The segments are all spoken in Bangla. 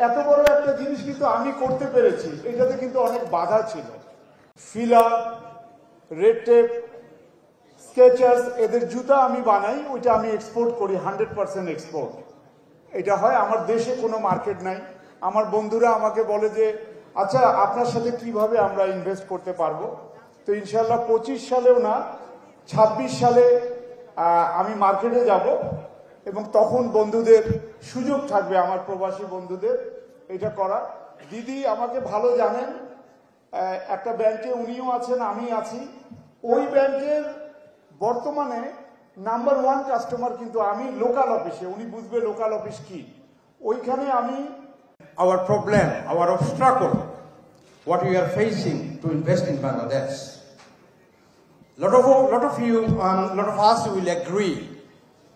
এত বড় একটা জিনিস কিন্তু আমি করতে পেরেছি, এটাতে কিন্তু অনেক বাধা ছিল। ফিলা, রেড টেপ, স্কেচার্স, এদের জুতা আমি বানাই, ওইটা আমি এক্সপোর্ট করি, 100% এক্সপোর্ট। এটা হয়, আমার দেশে কোনো মার্কেট নাই। আমার বন্ধুরা আমাকে বলে যে আচ্ছা আপনার সাথে কিভাবে আমরা ইনভেস্ট করতে পারবো। তো ইনশাল্লাহ 25 সালেও না, 26 সালে আমি মার্কেটে যাব এবং তখন বন্ধুদের সুযোগ থাকবে, আমার প্রবাসী বন্ধুদের এটা করা। দিদি আমাকে ভালো জানেন, একটা ব্যাংকে উনিও আছেন, আমি আছি। ওই ব্যাংকের বর্তমানে নাম্বার 1 কাস্টমার কিন্তু আমি লোকাল অফিসে, উনি বুঝবে লোকাল অফিস কি। ওইখানে আমি our problem, our obstacle, what we are facing to invest in Bangladesh. Lot of us will agree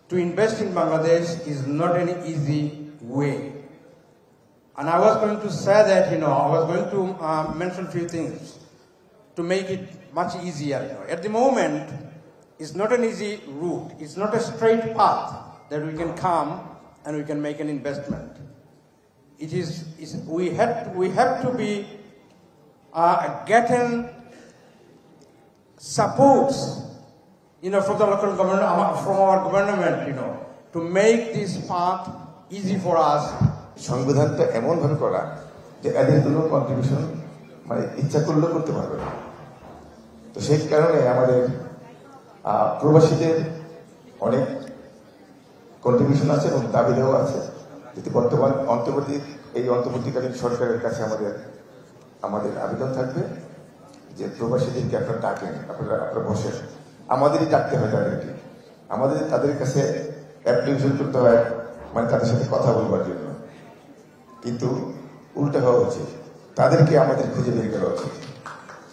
to invest in Bangladesh is not an easy way. And I was going to say that, I was going to mention a few things to make it much easier. At the moment, it's not an easy route. It's not a straight path that we can come and we can make an investment. We have to be getting supports, from the local government, from our government, to make this path easy for us. সংবিধানটা এমন ভাবে করা যে এদের কোনো কন্ট্রিবিউশন মানে ইচ্ছা করলেও করতে পারবে না। তো সেই কারণে আমাদের প্রবাসীদের অনেক কন্ট্রিবিউশন আছে এবং দাবিদাও আছে। যদি বর্তমান অন্তর্বর্তীকালীন সরকারের কাছে আমাদের আবেদন থাকবে যে প্রবাসীদেরকে আপনারা ডাকেন, আপনারা বসেন, আমাদেরই ডাকতে হয় তাদেরকে, তাদের কাছে অ্যাপ্লিকেশন করতে হয়, মানে তাদের সাথে কথা বলবার জন্য। কিন্তু উল্টা হওয়া উচিত, তাদেরকে আমাদের খুঁজে বের করা উচিত।